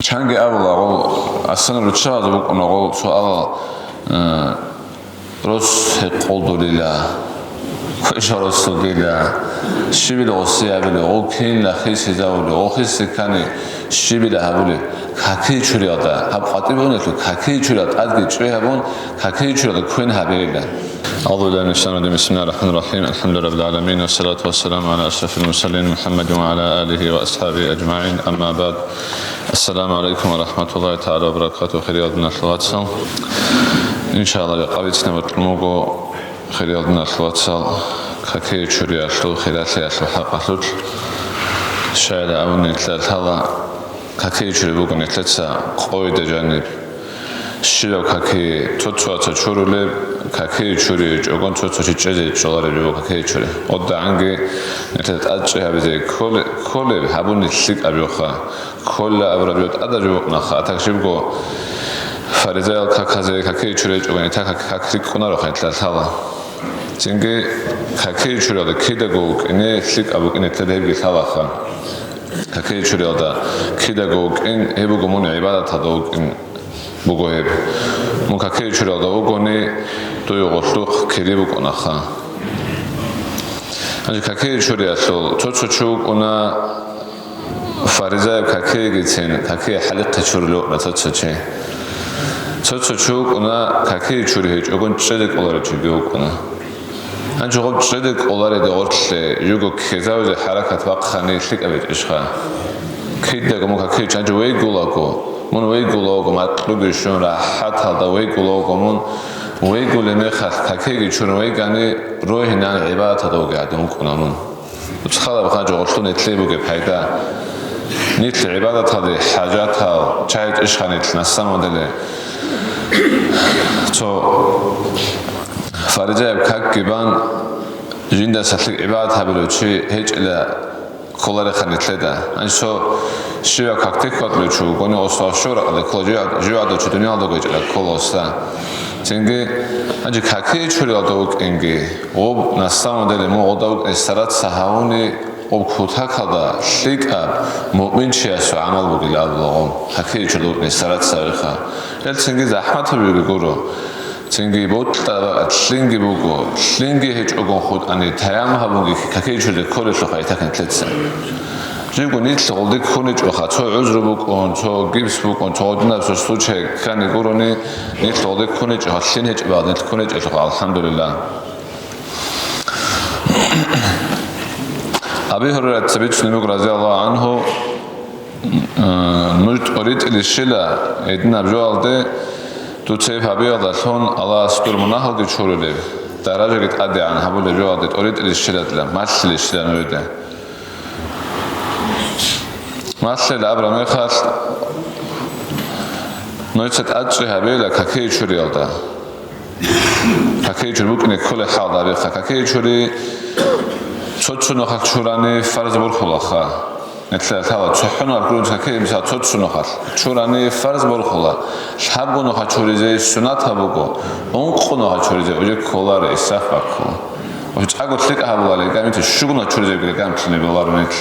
Changi avlago asana ruchado bukonago sual ros qoldulila Kosharosudila Shibila Osiabile Okin la Hisizauli Ohisikani Shibila Habuli Kaki Churiata Habqatibun to Kaki Churat Adgi Trehabun Kaki Chura the Queen Habila أعوذ بالله من الشيطان الرجيم بسم الله الرحمن الرحيم الحمد لله رب العالمين والصلاة والسلام على أشرف المرسلين محمد وعلى آله وأصحابه أجمعين أما بعد السلام عليكم ورحمة الله تعالى وبركاته خيرياتنا الخواتصل إن شاء الله قابلتنا بالموقو خيرياتنا الخواتصل كاكي تشوري أشلو خيراتي أشلو حقا شايد أوني تلات هلا كاكي تشوري بوغو نتلتسا قوي دجانب شيلو كاكي توتسوا تشورولي كاكي تشوري جوغون توتسوا تشجي جولاري بيبو كاكي تشوري ودا عنجي نتلت أجي هابيزي كولي هابوني تليك أبيوخا كل أبرابيوت أدا جوغناخا أتاكشيبكو فاريزايل كاكازي كاكي تشوري جوغون إتا كاكي كونارو خاين تلات هلا جنجي كاكي تشوري دا كيداغوك إني تليك أبوك إني تلهيبي ثلاخا كاكي تشوري دا كيداغوك إن هيبوغو موني عبادة تدوك إن بوغوهب مو كاكي تشوري دا وغوني دويغوشلوخ كيريبوك أناخا أنجي كاكي تشوري أسول توتسوچوك أنا فاريزايل كاكي جيتين كاكي حلق تشوري لوك نتوتسوچي توتسوچوك أنا كاكي تشوري هيج أغون تشدك أولاري تشوغيوك أنا أنجي غوب تشدك أولاري دي غورتلي يوغو كيزاوزي حركة واقخاني تلك أبيت إشخا كيدك مو كاكي تشانجي ويقولاكو من ويقولاكو ما تلوغيشون راحات هالدا ويقولاكو من ويقولي ميخال كاكي جيشون ويقاني روحي نان عبادة دوغي عدون كونامون وتخلى بخانجي غورتلو نتليبوغي بحيدا نيتل عبادة هذه حاجاتها شايد إشخا نيتل نسان ودلي تو فارجايب كاك جيبان جيندا ساتلك عبادة بلوشي هيج إلى كولاري خانيتلدا أنشو شيوا كاكتيك باتلوشو قوني أوسوا شورا على كل جيوا دو دنيا دو جيج على كل أوسا تنجي أنجي كاكي شوري دوك إنجي وب نسان ودلي مو دوك استرات سهاوني وبكوتاكادا ليك مؤمن شياسو عمل بوغي لابلغم هكي جلوك نسارات سارخا يل تنجي زحمت بيغي قورو تنجي بوتلا تلنجي بوغو تلنجي هيج اوغن خود اني تايامها بوغي كاكي جلوك كولي شلوخا يتاكن تلتسا جيغو نيتل غلدك خوني جوخا تو عزر بوغون تو جيبس بوغون تو غدنا بسو سلوچه كاني قوروني نيتل غلدك خوني جوخا تلين هيج بعد نيتل خوني جوخا الحمد لله أبي هريرة تبيت سلمك رضي الله عنه نجد أريد الشلة إدنا بجوالده توتسيف أبي الله ثون الله ستور مناهل كشوري له درجة قد أدي عن هبول بجوالده أريد الشلة لا مثل الشلة نريده مثل أبرا ميخال نجد أجري هبي له كاكي شوري الله كاكي شوري ممكن كل حاضر بيخا كاكي شوري توتسونو خال شوراني فرز برخلاخا نتلا تاوا تشحنو أركون كاكي مسا توتسونو خال شوراني فرز برخلا شابونو خال شوريزي سنات هبوكو أنقونو خال شوريزي وجه كولار إساف باكو وجه أقول تلك هبولا لكامي تشوغنو شوريزي لكام تلني بولار نت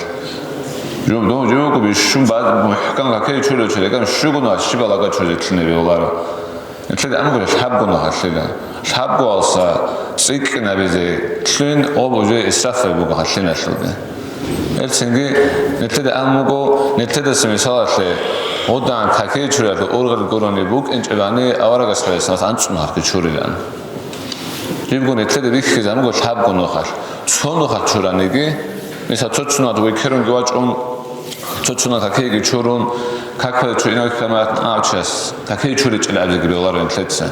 يوم دو يومكو بيشوم بعد محكم كاكي شوريزي لكام شوغنو شيبالاكا شوريزي تلني بولار نتلا أنا قول شابونو خال شيلا شابو أصلا سيك نبيزي تلين أو بوجه إسرافة بوجه خلينا شلون السنجي نتلد أموجو نتلد سمسالة ودان كاكي شوري أورغل قروني بوك إنش إباني أورغ سبيس مثلا أنت نهار كشوري لان يبغو نتلد بيك كذا أموجو شاب قنوخر شون نخر شورانيجي مثلا تشونا دوي كيرون جواج تشونا كاكي شورون كاكل شورينا كمان أوتشس كاكي شوري تلعب زي بيولار نتلدسه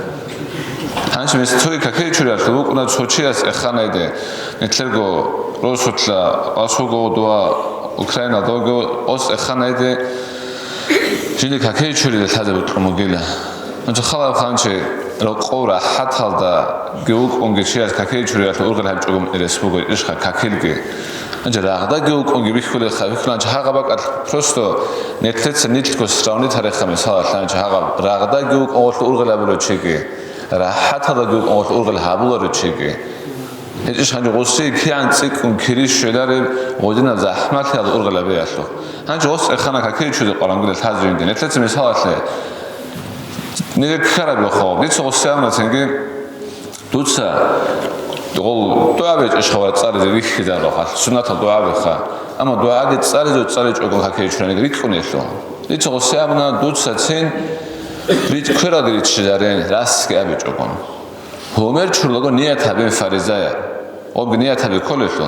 한시 메스토이 카케이 추리할 때 우나 조치아스 에카나이데 네틀고 로스틀라 아소고도와 우크라이나 도고 오스 에카나이데 진리 카케이 추리를 찾아볼 거모길라 먼저 칼라 칸치 로코라 하탈다 교육 온게 치아스 카케이 추리할 때 우르갈 할 조금 레스보고 이스카 카케일게 이제 라다 교육 온게 비클레 카비클란 하가박 프로스토 네틀츠 니틀고 스타운이 타레카메 사라탄 하가 라다 교육 올 우르갈 하블로 치게 راحت هذا جوك أو أورغل هابولا رتشيكي ეჭის ხანჯი ყოსი ქიან ციკუნ ქირის შედარე ოდინა ზაჰმათი ალ ორგალაბე ასო ხანჯი ყოს ეხანა ქაქი ჩუდე ყარანგილე თაზრინდენ ეთლეცი მესალათლე ნიგე ქარაბი ხო ვიცი ყოსი ამნა ცენგი დუცა დოლ დოაბე ჭიშხვა წარი ვიხი და რა ხარ სუნათა დოაბე ხა ამა დოაბე წარი წარი ჭოგო ქაქი ჩურენი გიქონი ხო ვიცი ყოსი ამნა დუცა ცენ ვიც ქერადი ჩიდარენ რას კაბი ჭოგონ ჰომერ ჩურლოგო ნიათაბენ ფარიზაია ობნიათაბე ქოლესო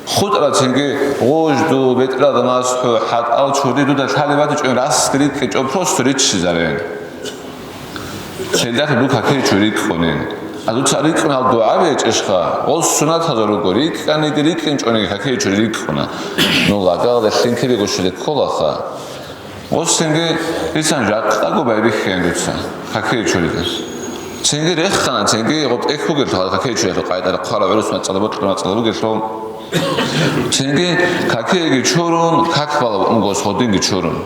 ხუტრა ცენგი ოჟდუ ბეტრა და მას ჰატ ალ ჩუდი და თალებად ჭო რას კრიკ ჭო პროსტრი ჩიზარენ შედათ ლუკა ქეჩური ქონენ ადუ წარი ყნალ დო აბე ჭიშხა ოლ სუნათა როგორი კანი გრიკ ჭონი ქეჩური ქონა ნუ ლაგალ შინქები გოშილე ქოლახა ოსენგი იცან ჟაკყაგო ბაიბი ხენდუცა ქეჩური ცენგი რეხანა ცენგი ოპექუგე ქეჩური ყაიდა ყარა ვეროს მაწალებო ყრმაწალებო გესო ცენგი ქეჩური ჩორონ ქაკბალა უნგოს ხოდინგი ჩორონ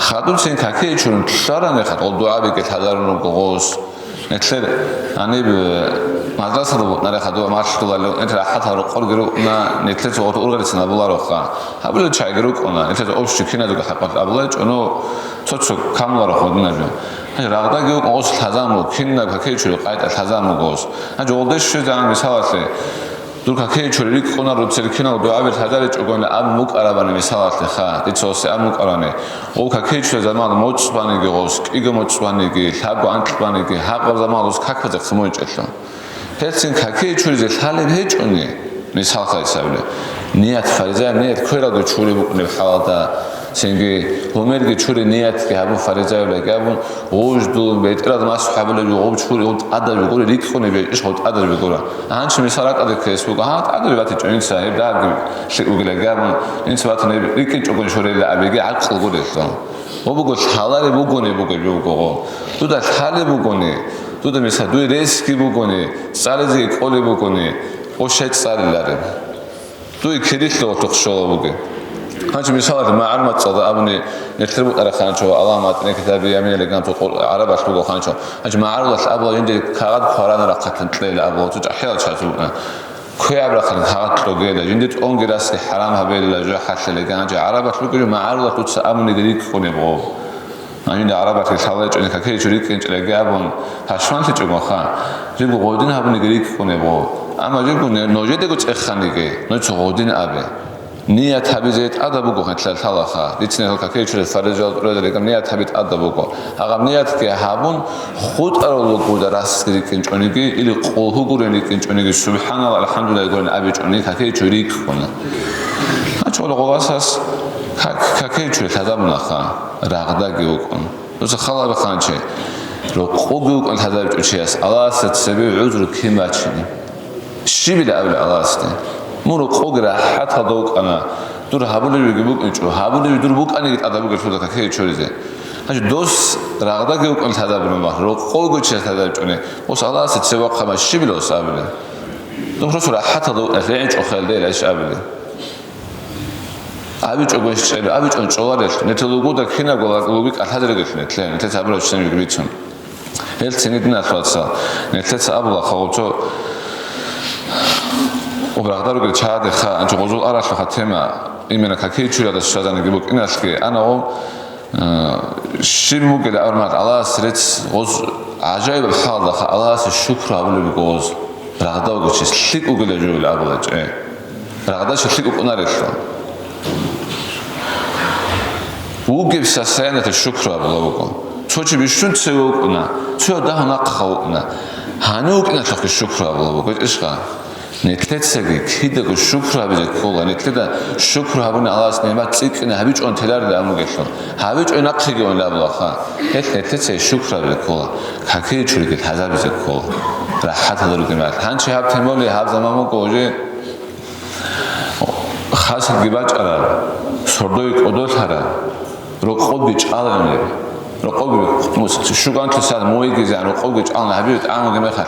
ხადუ ცენ ქეჩური ჩორონ შარანე ხატ ოლ დო აბე კე თადარუნო გოს ნეცერ ანი მადრასადო ნარე ხადო მარშტულალო ენტრა ხათარო ყორგერო ნა ნეცერ ოთ ორგანიზნა ბულარო ხა აბლე ჩაიგერო ყონა ნეცერ ოფში ქინადო ხაპა აბლე ჭონო ცოცო კამლარო ხოდინაჯო აი რაღაცა გეო ყოს თაზამო ქინა ქეჩური ყაიტა თაზამო გოს აი ჯოლდეშ შეძან მისალასე დურქა ქეჩური ყონა როცერ ქინალო აბე თაზარე ჭოგონა ამ მუკარაბანი მისალასე ხა დიცოსე ამ მუკარანე ოლქა ქეჩური ზამალ მოწვანი გოს კიგო მოწვანი გი ლაბო ანტლბანი გი ჰაყო ზამალოს ქაქოზე ხმოიჭეშო ჰეცინ ქეჩური ზე თალე ჰეჭონი მისალხა ისავლე ნიათ ფარიზა ნიათ ქერადო ჩური ბუკნე ხალდა ცენგი ჰომერგი ჩური ნიათ კი აბუ ფარიზაელა კი აბუ ოჟდუ ბეტრად მას ხაბლები ობ ჩური ო ადავი ყური რიქონები ის ხო ადავი ყურა ანჩი მისარაკადე ქეს უკა ჰა ადავი ბათი ჭონისა ებდა შეგუგლა გაბუ ინც ბათნე რიკი ჭოგონ შორელა აბიგი აკყ ყურესო ობუგო ხალარე ბუგონე ბუგო ბუგო თუდა ხალე ბუგონე თუდა მისა დუ რესკი ბუგონე წარეზე ყოლე ბუგონე ო შეწარილარე დუ ქირიხლო თოხშოლა ბუგე هاج مثال ما علمت صدا أبني نتربو ترى خانشوا علامات نكتابي يمين اللي كانت عرب أشبه خانشوا هاج ما عرض أبغى يندي كعاد قرآن رقة تليل أبغى تجحيل شاتونا كوي أبغى خان كعاد تلقيه يندي أنجلس حرام هبيل جو حش اللي كان جا عرب أشبه ما عرض تجس أبني دريك خوني بغو عندي عرب أشبه إنك كي شريك إنك لقابون هشوان تجمع خان جيبو غودين هبني دريك خوني بغو أما جيبو نوجد كوت إخانيكي نوتش غودين أبي نيات حبيت أدبوكو خنتل ثلاثة ديتني هكا كيشل فرجال رجال نيات حبيت أدبوكو أغام نيات كي هابون خود أرولوكو دراس كريكين جونيكي إلي قوله كورينيكين جونيكي سبحان الله الحمد لله يقولون أبي جونيك هكي جوريك كنا أشوف لغواساس هكي هذا خا راغدا جيوكون بس خلا بخانشة لو قوجوك أن هذا بتشيس الله ستسبب عذر كيماتشني شيء بلا أول الله ستة مورو قوجرا حتى دوك أنا دور هابولي بيجيبوك إنشوا هابولي يدور بوك أنا جت أدابوك الفوضى كهي تشوريزه هاي دوس راغدا جيوك أن هذا بنوما لو قوجو شيء هذا بتشوني بس الله ستسبب خمس شيء بلا سابله دوم رسول حتى دوك أثنين أخيل ده ليش أبله أبي تقول شيء أبي تقول شوارش نتلقوا ده كنا قلوبك أحد رجع نتلاقي نتلاقي شنو يقولون هل سندنا فلسا نتلاقي أبلا خوتو وبرغدارو قلت هذا خا أنت غزول أراش لختمة إيمانا كي تشوي هذا الشيء أنا جيبوك إناش كي أنا هو شيء ممكن أول ما الله سرت غز عجيب الحال ده الله الشكر أقول بجوز برغدارو قلت شليك وقول جول أبلا جاي برغدار شليك وقول ناريشلو وجب ساسينة الشكر أبلا بقول توجي بيشون تسوقنا تسوق ده نقخونا هنوقنا تلقي الشكر أبلا بقول إيش قا نتلتسجي كده الشكر هبيج كولا نتلدا الشكر هبون الله سنيمات تيكنا هبيج أن تلار ده أموجشون هبيج أن نقخي أن لا بلاخا نتلتسجي الشكر هبيج كولا كاكي شريك هذا بيج كولا راحت هذا الجمال هنشي هب تمولي هب زمانه كوجي خاص الجباج على سردويك أدول هذا رقب بيج على النبي رقب مس شو كان تسال موي جزان رقب بيج على هبيج عامو جمال خير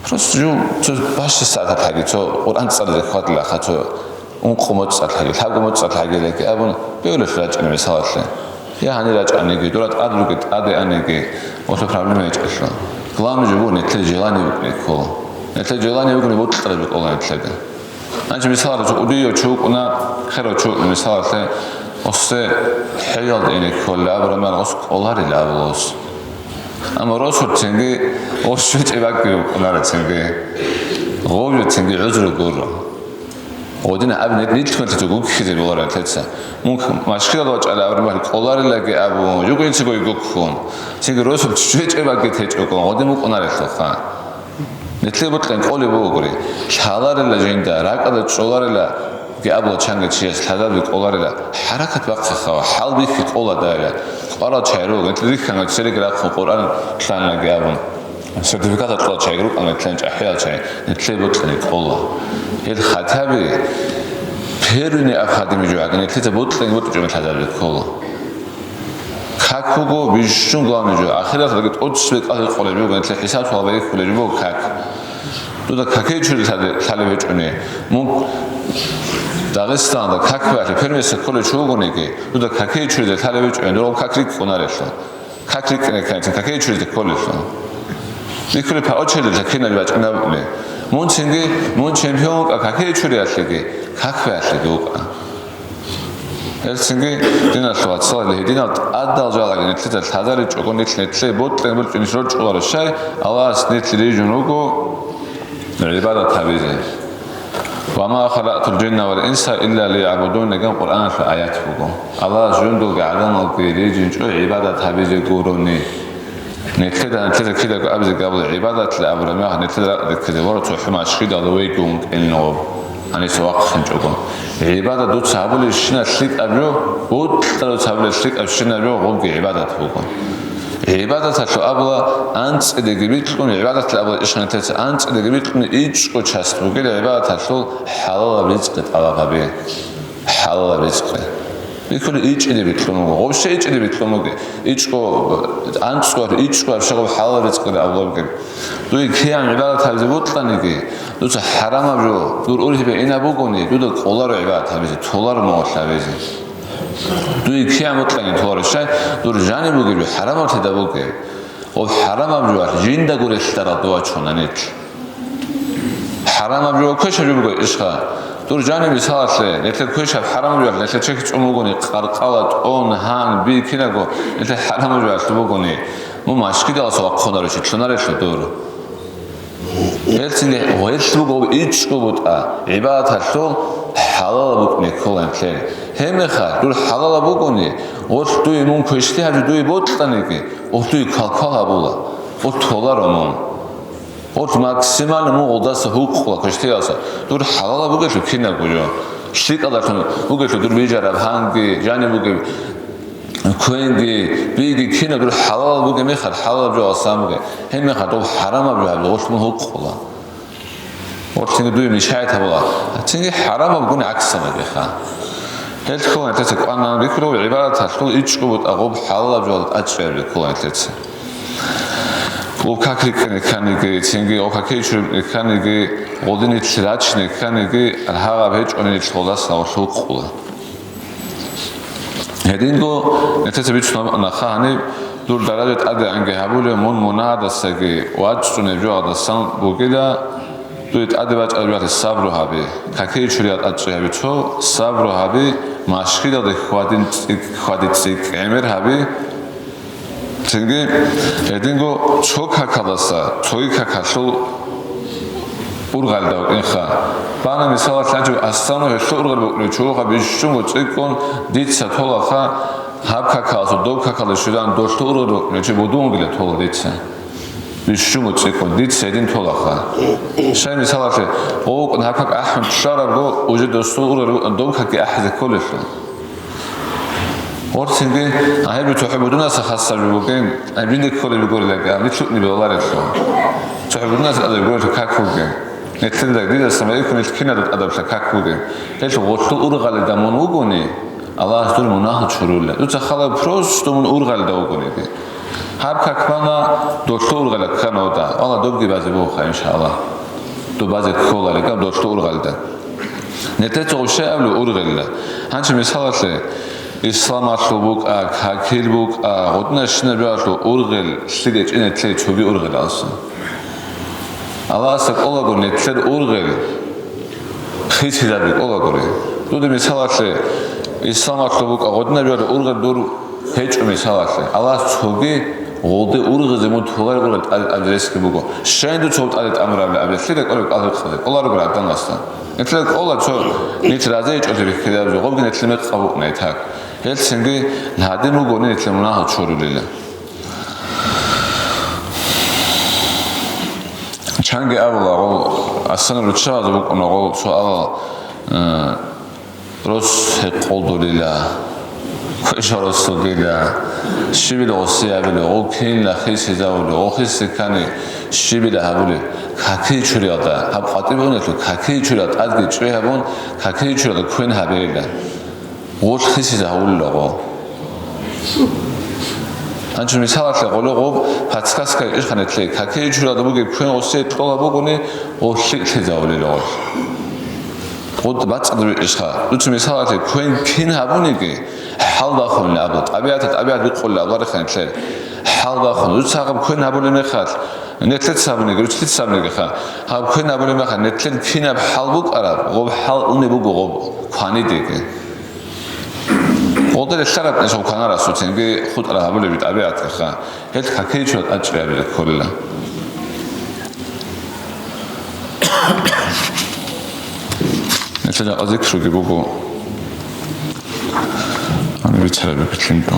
просто 저 바시 사다타기 저 오란 쌀을 거들라 가서 온코모 쌀하기 하고모 쌀하기 이렇게 아분 뼈를 쓰라잖아요 사왔어요 야 아니라 아니게 돌아 아들게 아데 아니게 어서 프로블렘이 있었어 글라미 주고 네트 желание 그랬고 ნეთლე ჯელანი უგუნი მოწტრები ყოლა ნეთლედა ანჩი მისალა უდიო ჩუკუნა ხერო ჩუკუნა მისალა ოსე ჰეიალ ინე ქოლა აბრამან ოს ყოლარი ლავლოს ამ როსო ცენგი ოს შეჭებაკი უკუნარა ცენგი ღოვი ცენგი უზრო გორო ოდინა აბნეთ ნიტქვენთ თუ გუქიზე ბოლარა თეცა მუნ მაშქილად ვაჭალა აბრამან ყოლარი ლაგე აბო ჯუგინცი გოი გუქონ ცენგი როსო შეჭებაკი თეჭოკო ოდინ უკუნარა ხა ნეთლებოთლენ ყოლი ბოგური შალარელა ჟენდა რაკადა ჭოლარელა გაბლა ჩანგეჩიას თადაბი ყოლარელა ჰარაკათ ვახხა ჰალბიხი ყოლა დაელა ყარა ჩაირო ნეთლიქანა ცერეგრა ხო ყორან თლანა გაბონ სერტიფიკატა ყოლა ჩაიგრო ყანა თლან ჭაჰია ჩაი ნეთლებოთლენ ყოლა ელ ხათაბი ფერინე აფხადიმი ჯაგნე თეცა ბოთლენ ბოთჭე თადაბი ყოლა ქაკუგო ბიშუნ გამიჯო ახირად რაგეთ 20 ყალი ყოლები გენთლე ჰისაბ თვალები ხულები მო ქაკ და ქაკე ჩული თალე ბეჭუნე მო დაღესტან და ქაკბალი ფერმეს ყოლე ჩუგონეკი და ქაკე ჩული თალე ბეჭუნე რომ ქაკრიკ ყონარეშო ქაკრიკ ნეკაი ქაკე ჩული ყოლეშო იქრე ფაოჩელი და ქინალი ბაჭნაბლე მონ ჩენგი მონ ჩემპიონ ქაკე ჩული აშლეგი ქაკბე აშლეგი უკა Elsingi dinatlat sali dinat addaljalag netli tadari çogo netli botlen botlen şor çoğara şey Allah's netli rejonugo ibadat tabize ve ma khalaqtul jinna vel insa illa liya'budun negan Qur'an fi ayat bugo Allah jundu gadan al rejin ço ibadat tabize goroni netli kida abize qabl ibadat la abrama netli kida wara tuhma shida lawaykum inno ani sawaqin çogo ibadat dut sabuli shina shlik abro bot taro sabuli shlik abshina abro gogi ibadat bugo ibadat atlo abla ants edegibit kun ibadat abla ishnatet ants edegibit kun ichqo chast bugo ibadat atlo halal rizq talaqabi halal rizq ikuli iç edebit kun gobshe iç edebit kun ichqo ants qor ichqo abshaqo halal rizq abla du ikian ibadat hazibutlanigi du haram abro dur uribe inabugoni du qolar ibadat habizi tolar mo'tlabizi du ikian mutlaqin tolar shay dur jani bugi haram ortada bugi o haram abro jinda gureshtara dua chonanet haram abro ko'sha bugi ishqa dur jani misalasle netle ko'sha haram abro netle cheki chumugoni qarqalat on han bi kinago netle haram abro bugoni mu mashkida aso qonaroshi chonaresho dur Elsinge oelsugo ichqobota ibadat atlo halal bukne kolantle hemekha dur halal bukoni ot dui mun koshti hadi dui botlaneki ot dui kalkala bula ot tolar onun ot maksimal mu odasa huquqla koshti asa dur halal bugetu kina gojo shikala kan bugetu dur bijara hangi jani buge Kuengi bigi kina dur halal buge mekhar halal jo asamge hemekha do haram abro ablo osmu huquqla Ortingi duy mishayt habla tingi haram abguni aksana gekha Eltkon tete qana bikro ibadat atlo ichqobot aqob halal abro achverli kolan tete O kaklikne kanigi tingi o kakechur kanigi odinit rachne kanigi haga bechonit xolas huquqla Hedingo netete bichna nakhani dur darajet ade ange habule mon monadasagi wachune joada san bugida duit ade bachalbiat sabro habi kakei churiat achhabi cho sabro habi mashkida de khwadit emer habi tingi hedingo cho kakabasa choi kakasho urgalda inxa bana misala tlanju astano hesho urgalbo choga bishungo tsikon ditsa tolaxa habkakaso dobkakala shudan doshto urgalbo nechi bodungile tola ditsa bishungo tsikon ditsa edin tolaxa shay misala te oqon habkak ahmed sharabo uje doshto urgalbo dobkaki ahze kolesho Ortingi ahebi tuhibuduna sakhasar bugen abinde kole bigorlaga mitni bolaresho tuhibuduna ade bigor kakugen Netelde dida samay kunit kinad adab shakakuge tel gotlu urgal da mon ugoni Allah dur munah churulle du khala prosto mon urgal da ugoni har kakbana doshto urgal kanoda Allah dobgi bazi bo kha inshallah do bazi kola le gab doshto urgal da netet oshe avlu urgal hanchi misalatle islam atlubuk ak hakilbuk odna shne biatlu urgal shige inetle chubi urgal alsun ალასა ყოლაგო ნეთლერ ურღელი ხიჩიდაბი ყოლაგორი დუდი მისალაშე ისლამაშტო ყოდნაბიარ ურღელ დურ ჰეჭმი სალაშე ალას ჩოგი ოლდე ურღეზე მოთოლარ ყოლად ადრესკი ბუგო შენდუ ჩოლტ ადეთ ამრავლე აბესლი და ყოლე ყალხზე ყოლარო გრადანასტა ეთლე ყოლა ჩო ნით რაზე ეჭოდი ქედაბი ყობგენ ეთლე მე ყავუყნე თაკ ელსინგი ნადე მოგონი ეთლე მონა ჩორულილა ჩანგი ავალა ასან რუჩადა ბუკონო სუალა როს ყოლდულილა ქეშოროსულილა შიბილოსიაბილო ოკინა ხისიზაულო ოხისიქანი შიბილა აბული ქაქიჩურიადა აბყატიბონეთო ქაქიჩურიად ადგი ჭვეაბონ ქაქიჩურიადა ქვენ ჰაბელა ოხისიზაულო ანჩუ მისალაშე ყოლოღო ფაცკასკა იხანეთლე ქაქიჩურიადა ბუგი ქვენ ოსე ტყოლა ბუგონი ოხისიზაულო ყოდ ბაწდრი იშხა უცი მისალაშე ქვენ ქინ აბუნიგი ჰალბახონ აბო ტაბიათ ვიყოლა აბარხენთლე ჰალბახონ უცაღებ ქვენ აბოლემე ხარ ნეთლეთ საბნიგი უცით საბნიგი ხა ჰა ქვენ აბოლემე ხარ ნეთლეთ ქინა ჰალბუკარა ღო ჰალ უნებუგო ღო ქვანიდიგი ყოდერ შარატ ესო ქანარას უცინგი ხუტარა აბოლები ტაბიათ ხა ეთ ქაქეიჩო აჭრიაბი ქოლა ნეთლა აზიქრუგი ბუგო 비차를 비틀고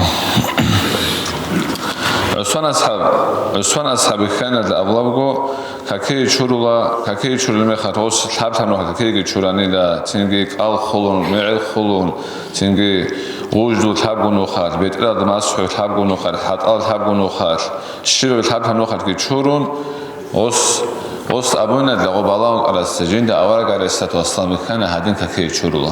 수완아사비 칸을 아블라고 카케이 추르메 카토스 탑타노 카케이 추라니라 징기 깔콜론 메일콜론 징기 오즈도 탑고노 카 베트라드 마스 탑고노 카 하탈 탑고노 카 시르 탑타노 카케이 추룬 오스 아보나 라고 발라온 알았어 진짜 아와가레스타토 아슬라미 칸 하딘 카케이 추르라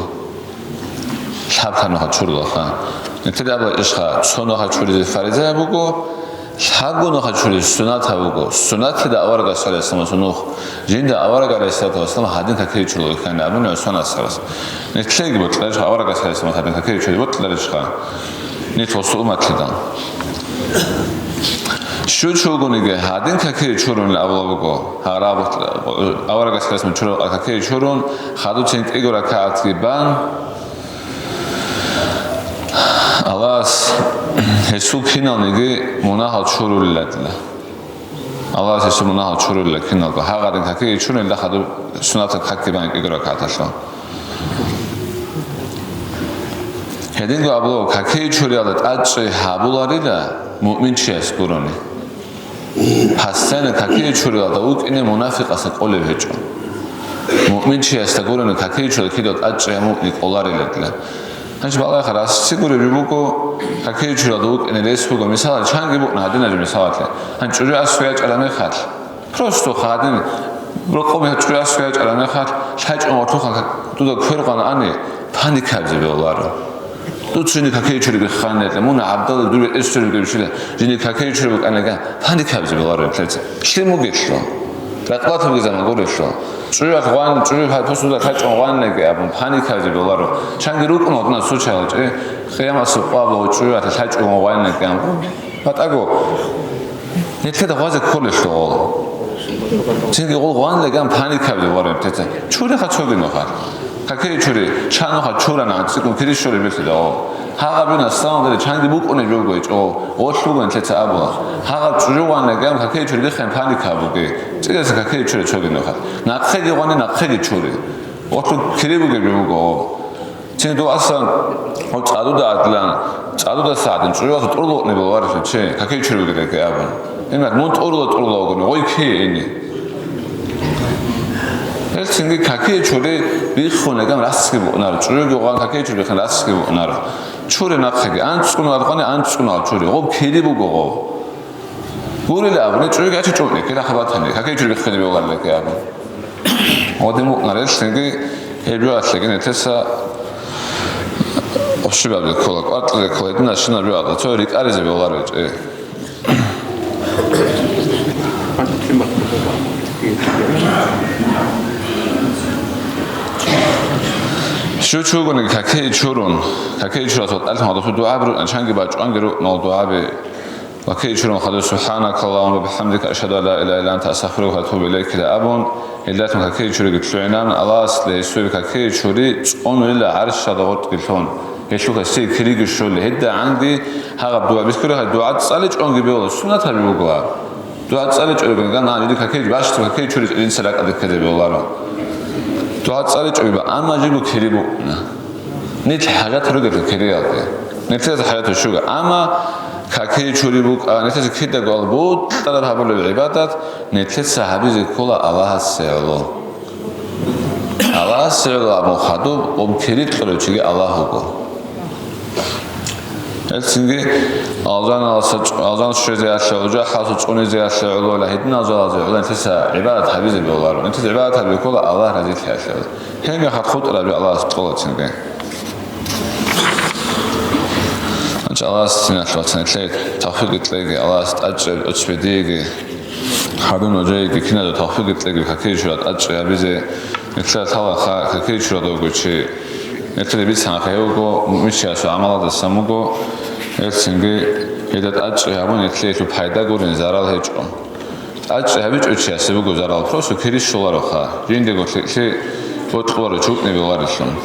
탑타노 추르라 네트다바 이샤 소노하 추르지 파리자 보고 샤고노하 추르지 수나타 보고 수나트다 아와가 살았으면 소노 진짜 아와가 살았다 왔으면 하딘 카케이 추르 칸 아무나 소나 살았어 네트레기 못라 아와가 살았으면 하딘 카케이 추르 못라 샤 네토스 우마트다 슈추고니게 하딘 카케이 추르는 아와고 하라보 아와가 살았으면 추르 카케이 추르는 하두친 이거라 카트기 반 ალას ესუ ქინალნიგი მონაჰალ ჩურულილადლა ალას ესუ მონაჰალ ჩურულილა ქინალგა ჰაღარინ ქაკი ჩურენდა ხადუ სუნათა ქაკი ბანკი გრა ქათაშა ჰედინგო აბლო ქაკი ჩურიალა ტაჭი ჰაბულარილა მუმინჩიას გურონი ჰასცენა ქაკი ჩურიალა უკინე მონაფიყასა ყოლე ვეჭო მუმინჩიას და გურონი ქაკი ჩურიალა კიდო ტაჭი მუმინი ყოლარილადლა 한시 발라 가라 시구를 리보고 가케이 줄어도 에네레스고가 미사라 창기 보나 하드나 좀 미사와테 한 줄야 수야 잘하네 갓 프로스토 가든 브로코메 줄야 수야 잘하네 갓 살좀 어떡하 또도 그러가는 안에 파닉하지 별로 또 주니 가케이 줄이 칸네 뭐나 압다도 둘 에스트를 그르실래 주니 가케이 줄이 안에가 파닉하지 별로 그래서 실무겠어 라트바트 비자는 거랬어 주요 관주요 포수다 살좀 관내게 아번 파닉하지 별로 창기로 끊었나 수치하지 그야마서 빠보 주요 살좀 관내게 바타고 네트다 화제 콜레스테롤 진짜 이거 관내게 파닉하지 별로 됐지 추리가 초기노 가 가케이 추리 찬호가 추라나 지금 그리쇼를 비슷해요 하가비나 사운드를 창기 못 꺼내 주고 있죠 어떻게 진짜 아버 하가 주요 관내게 가케이 추리가 한 파닉하고 찌개서 가케이 추리 초기노 가 낙хэ기 관에 낙хэ기 추리 어떻게 그리고게 주고 진도 아산 자도다 아들랑 자도다 사든 주요서 똘로 내고 와서 치 가케이 추리게 될게 아버 옛날 못 똘로 오고 어이케 있니 헬싱기 가케이 추리 비혼에가 라스기 오나로 주요가 가케이 추리가 라스기 오나로 추리 낙хэ기 안 추고 나거니 안 추고 나 추리 어 길이 보고 우리를 아버지 주요가 아주 좋네 그다 하바탄데 가케이 추리가 크게 배워갈래 그 아버 어디 뭐 나를 생기 해줘야겠네 네테사 없이 봐도 콜라 아틀레 콜라 나시나 줘야 저 이렇게 아래서 배워가려 슈추고는 가케이 추론 가케이 추라서 딸상하다 수도 아브로 창기 봐 짱기로 너도 아베 وكي يشرون خدوا سبحانك اللهم وبحمدك أشهد أن لا إله إلا أنت أستغفرك وأتوب إليك لا أبون إلا كي يشري قتلونا الله سليسوي كي يشري أن إلا عرش ضغط قتلون يشوف السي كريج الشغل هدا عندي هذا دعاء بذكره الدعاء تصلي أن جبوا السنة تبيوقوا دعاء تصلي أن كان عندي كي باش كي يشري الإنسان لك أدك كذا بالله دعاء تصلي أن أما جيبوا كريبو نيت حاجات رجعت الكريات نتيجة حياة الشجع أما كاكي شريبوك نتيجة كده قلبود ترى هبل العبادات نتيجة هبيز كل الله السعلو الله السعلو أبو خدوب وبكريت كله شيء الله هو السنجي أذان شيء زي الشعوجة حاسس أني زي الشعوجة ولا هدنا زال زي ولا نتيجة عبادة هبيز بالله نتيجة عبادة هبيز كل الله رزق الشعوجة هم يخاطب ربي الله تقول سنجي الله استنى تلاقي توفيق تلاقي الله أجر أجبديجي حدون وجايجي كنا ده توفيق تلاقي كذي شو أجر يبيزه نتلاقي ثلا كذي شو ده وقول شيء نتلاقي بيس هنا كيوجو مش يسوع عمله ده سموجو يتسنجي إذا أجر يبون نتلاقي شو بحيدا قولين زارال هيجو أجر يبيج أشياء سبوجو زارال بروسو كذي شو لارخا جين ده قلت شيء قلت قوارو شوك نبي وارشون